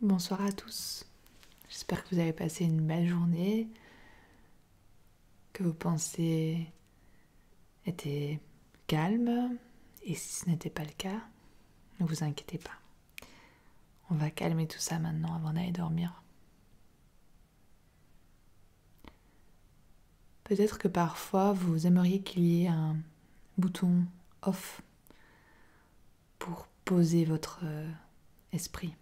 Bonsoir à tous. J'espère que vous avez passé une belle journée, que vos pensées étaient calmes. Et si ce n'était pas le cas, ne vous inquiétez pas. On va calmer tout ça maintenant avant d'aller dormir. Peut-être que parfois vous aimeriez qu'il y ait un bouton off pour poser votre esprit.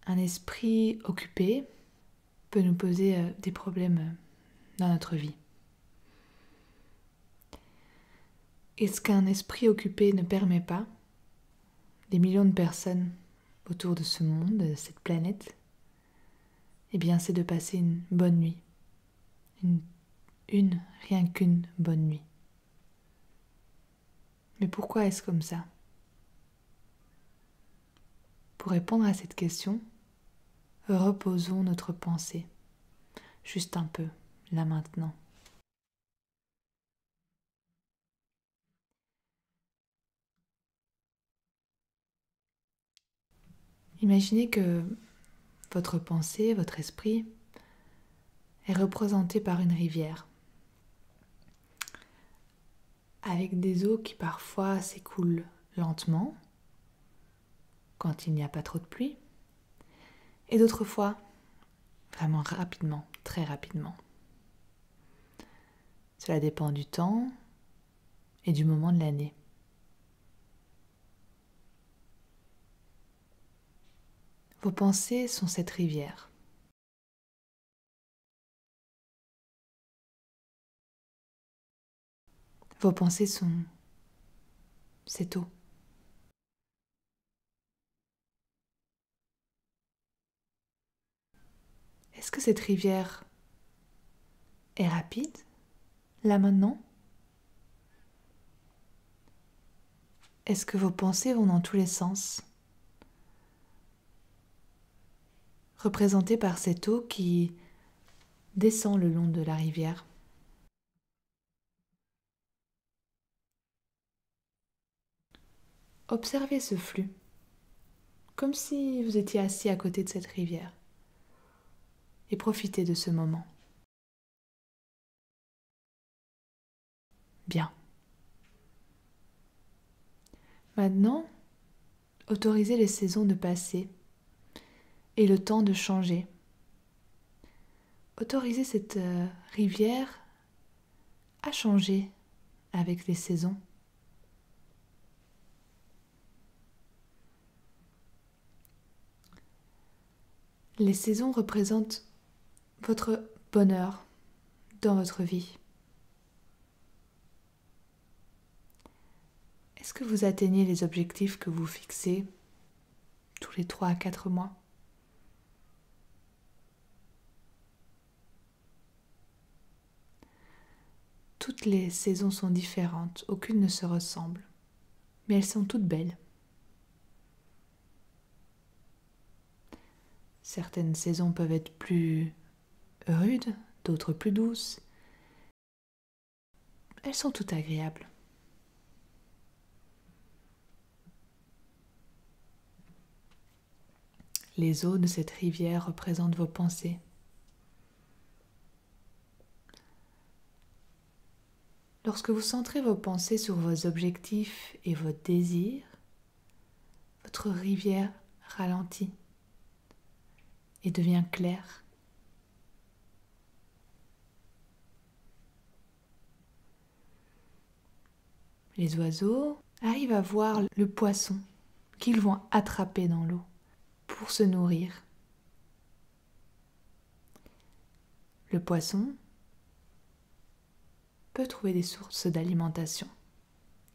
Un esprit occupé peut nous poser des problèmes dans notre vie. Et ce qu'un esprit occupé ne permet pas, des millions de personnes autour de ce monde, de cette planète, eh bien c'est de passer une bonne nuit. Rien qu'une bonne nuit. Mais pourquoi est-ce comme ça? Pour répondre à cette question, reposons notre pensée, juste un peu, là maintenant. Imaginez que votre pensée, votre esprit, est représenté par une rivière, avec des eaux qui parfois s'écoulent lentement, quand il n'y a pas trop de pluie, et d'autres fois, vraiment rapidement, très rapidement. Cela dépend du temps et du moment de l'année. Vos pensées sont cette rivière. Vos pensées sont cette eau. Est-ce que cette rivière est rapide, là maintenant? Est-ce que vos pensées vont dans tous les sens, représentées par cette eau qui descend le long de la rivière? Observez ce flux, comme si vous étiez assis à côté de cette rivière, et profitez de ce moment. Bien. Maintenant, autorisez les saisons de passer et le temps de changer. Autorisez cette rivière à changer avec les saisons. Les saisons représentent votre bonheur dans votre vie. Est-ce que vous atteignez les objectifs que vous fixez tous les 3 à 4 mois? Toutes les saisons sont différentes, aucune ne se ressemble, mais elles sont toutes belles. Certaines saisons peuvent être plus rudes, d'autres plus douces. Elles sont toutes agréables. Les eaux de cette rivière représentent vos pensées. Lorsque vous centrez vos pensées sur vos objectifs et vos désirs, votre rivière ralentit et devient claire. Les oiseaux arrivent à voir le poisson qu'ils vont attraper dans l'eau pour se nourrir. Le poisson peut trouver des sources d'alimentation,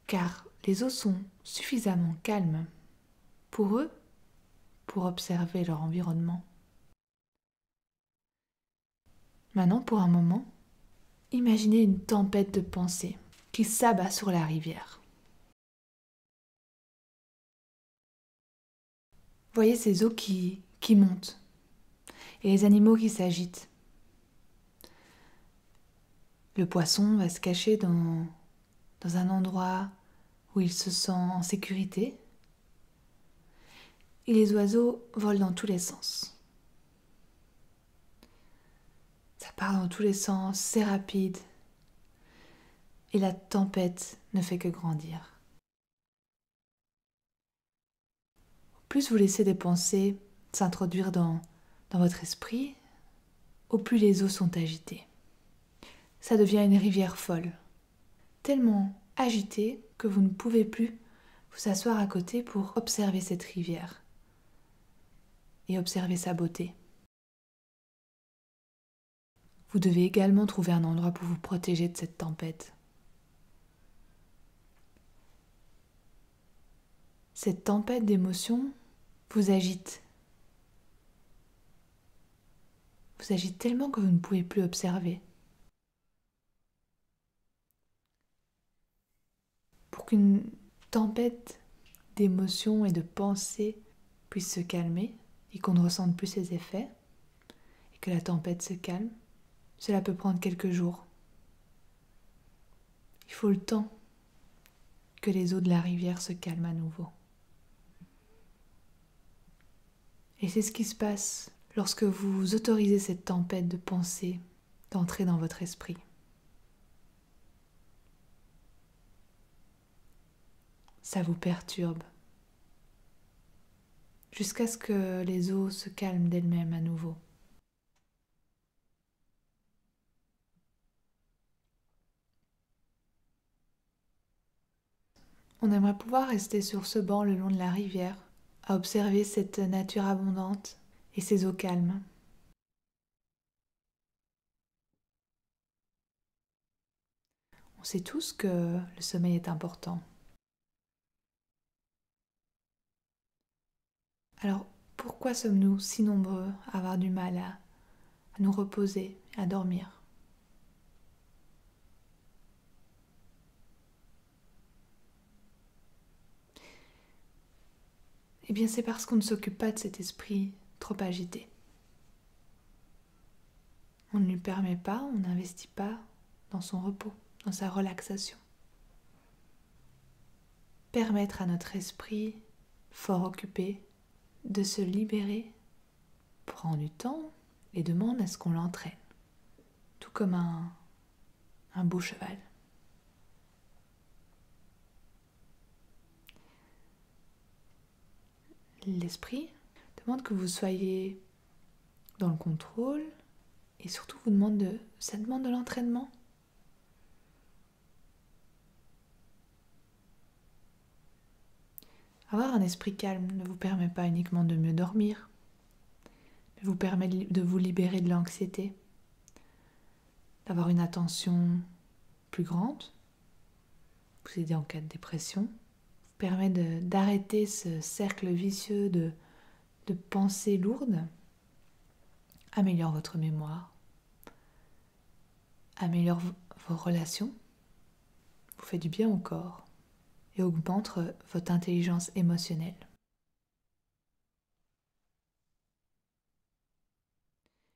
car les eaux sont suffisamment calmes pour eux pour observer leur environnement. Maintenant, pour un moment, imaginez une tempête de pensées qui s'abat sur la rivière. Voyez ces eaux qui montent et les animaux qui s'agitent. Le poisson va se cacher dans un endroit où il se sent en sécurité, et les oiseaux volent dans tous les sens. Ça part dans tous les sens, c'est rapide, et la tempête ne fait que grandir. Plus vous laissez des pensées s'introduire dans votre esprit, au plus les eaux sont agitées. Ça devient une rivière folle, tellement agitée que vous ne pouvez plus vous asseoir à côté pour observer cette rivière et observer sa beauté. Vous devez également trouver un endroit pour vous protéger de cette tempête. Cette tempête d'émotions vous agite. Vous agite tellement que vous ne pouvez plus observer. Pour qu'une tempête d'émotions et de pensées puisse se calmer et qu'on ne ressente plus ses effets et que la tempête se calme, cela peut prendre quelques jours. Il faut le temps que les eaux de la rivière se calment à nouveau. Et c'est ce qui se passe lorsque vous autorisez cette tempête de pensée d'entrer dans votre esprit. Ça vous perturbe jusqu'à ce que les eaux se calment d'elles-mêmes à nouveau. On aimerait pouvoir rester sur ce banc le long de la rivière, à observer cette nature abondante et ces eaux calmes. On sait tous que le sommeil est important. Alors, pourquoi sommes-nous si nombreux à avoir du mal à nous reposer, à dormir? Eh bien, c'est parce qu'on ne s'occupe pas de cet esprit trop agité. On ne lui permet pas, on n'investit pas dans son repos, dans sa relaxation. Permettre à notre esprit fort occupé de se libérer prend du temps et demande à ce qu'on l'entraîne, tout comme un beau cheval. L'esprit demande que vous soyez dans le contrôle et surtout ça demande de l'entraînement. Avoir un esprit calme ne vous permet pas uniquement de mieux dormir, mais vous permet de vous libérer de l'anxiété, d'avoir une attention plus grande, vous aider en cas de dépression, vous permet d'arrêter ce cercle vicieux de pensées lourdes, améliore votre mémoire, améliore vos relations, vous fait du bien au corps et augmente votre intelligence émotionnelle.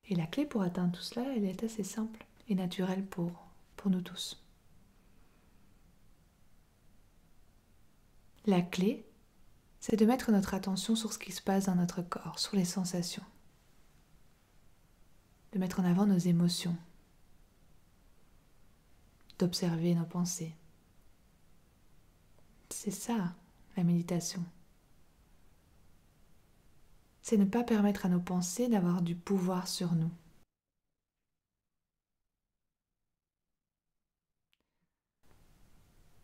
Et la clé pour atteindre tout cela, elle est assez simple et naturelle pour nous tous. La clé, c'est de mettre notre attention sur ce qui se passe dans notre corps, sur les sensations. De mettre en avant nos émotions. D'observer nos pensées. C'est ça, la méditation. C'est ne pas permettre à nos pensées d'avoir du pouvoir sur nous.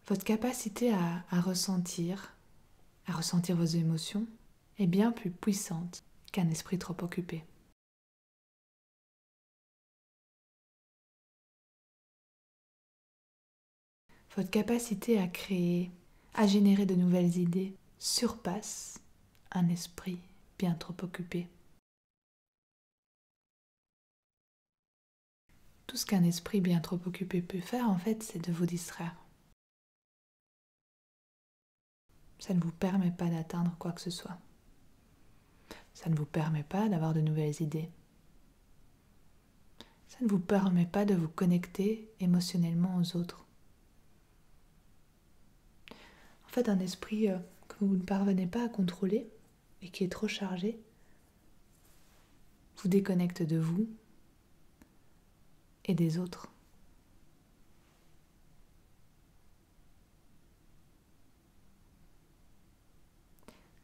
Votre capacité à ressentir vos émotions est bien plus puissante qu'un esprit trop occupé. Votre capacité à créer, à générer de nouvelles idées surpasse un esprit bien trop occupé. Tout ce qu'un esprit bien trop occupé peut faire, en fait, c'est de vous distraire. Ça ne vous permet pas d'atteindre quoi que ce soit. Ça ne vous permet pas d'avoir de nouvelles idées. Ça ne vous permet pas de vous connecter émotionnellement aux autres. En fait, un esprit que vous ne parvenez pas à contrôler et qui est trop chargé vous déconnecte de vous et des autres.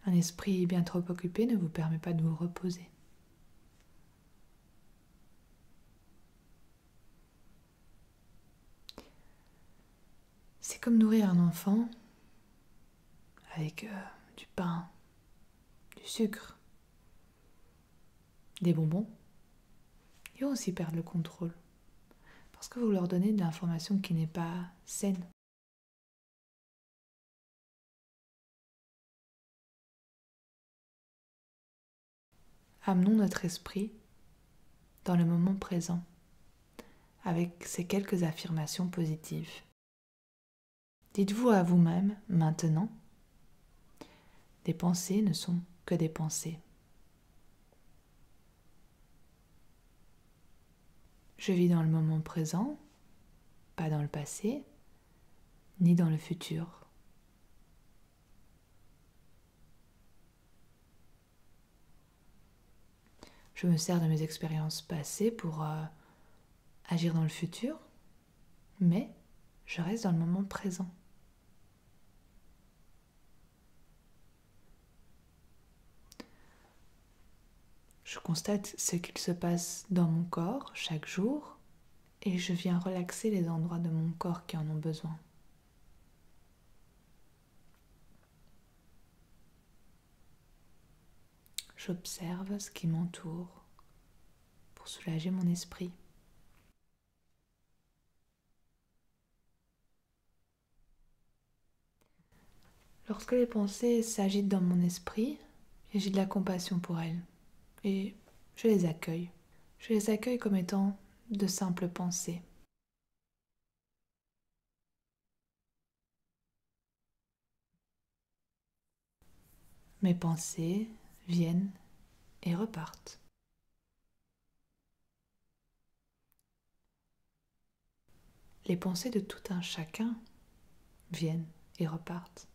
Un esprit bien trop occupé ne vous permet pas de vous reposer. C'est comme nourrir un enfant avec du pain, du sucre, des bonbons. Ils vont aussi perdre le contrôle parce que vous leur donnez de l'information qui n'est pas saine. Amenons notre esprit dans le moment présent avec ces quelques affirmations positives. Dites-vous à vous-même maintenant, des pensées ne sont que des pensées. Je vis dans le moment présent, pas dans le passé, ni dans le futur. Je me sers de mes expériences passées pour agir dans le futur, mais je reste dans le moment présent. Je constate ce qu'il se passe dans mon corps chaque jour et je viens relaxer les endroits de mon corps qui en ont besoin. J'observe ce qui m'entoure pour soulager mon esprit. Lorsque les pensées s'agitent dans mon esprit, j'ai de la compassion pour elles et je les accueille. Je les accueille comme étant de simples pensées. Mes pensées viennent et repartent. Les pensées de tout un chacun viennent et repartent.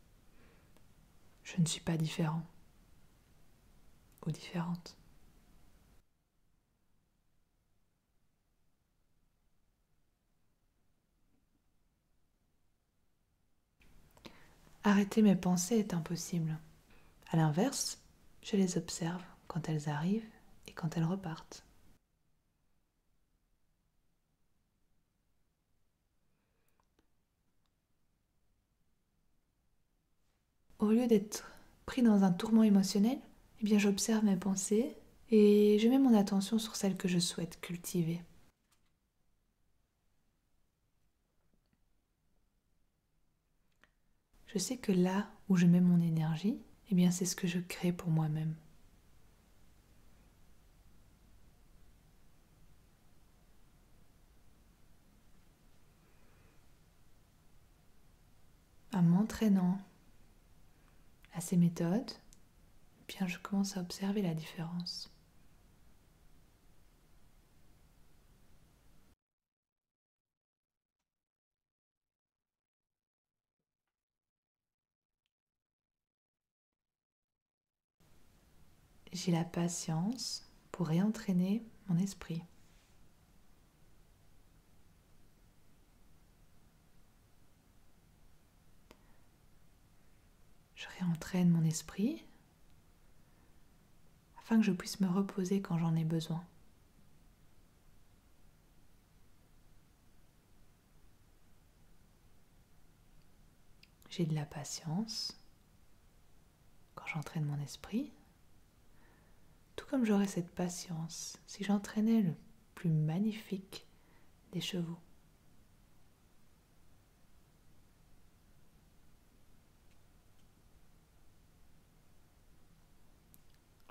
Je ne suis pas différent ou différente. Arrêter mes pensées est impossible. À l'inverse, je les observe quand elles arrivent et quand elles repartent. Au lieu d'être pris dans un tourment émotionnel, eh bien j'observe mes pensées et je mets mon attention sur celles que je souhaite cultiver. Je sais que là où je mets mon énergie, eh bien c'est ce que je crée pour moi-même. En m'entraînant à ces méthodes, eh bien je commence à observer la différence. J'ai la patience pour réentraîner mon esprit. Je réentraîne mon esprit afin que je puisse me reposer quand j'en ai besoin. J'ai de la patience quand j'entraîne mon esprit, tout comme j'aurais cette patience si j'entraînais le plus magnifique des chevaux.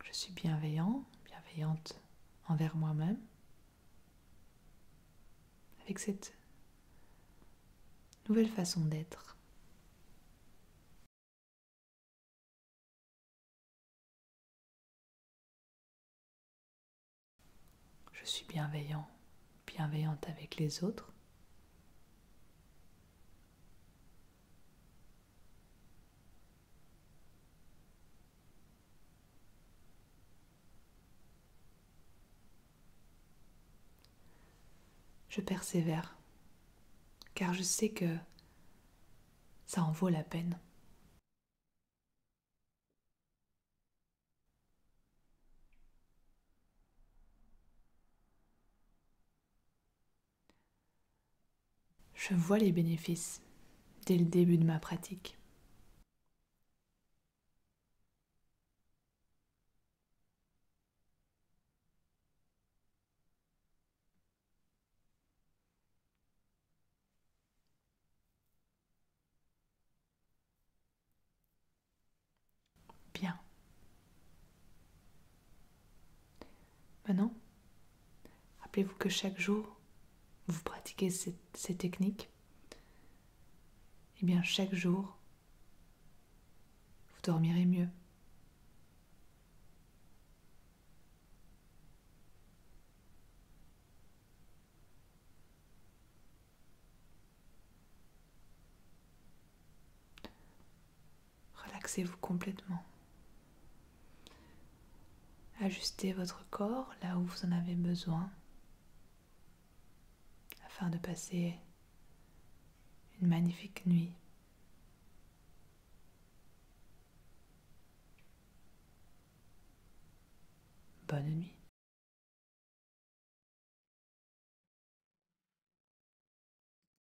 Je suis bienveillant, bienveillante envers moi-même, avec cette nouvelle façon d'être. Je suis bienveillant, bienveillante avec les autres. je persévère, car je sais que ça en vaut la peine. Je vois les bénéfices dès le début de ma pratique. Bien. Maintenant, rappelez-vous que chaque jour, vous pratiquez ces techniques. Et bien chaque jour, vous dormirez mieux. Relaxez-vous complètement. Ajustez votre corps là où vous en avez besoin afin de passer une magnifique nuit. Bonne nuit.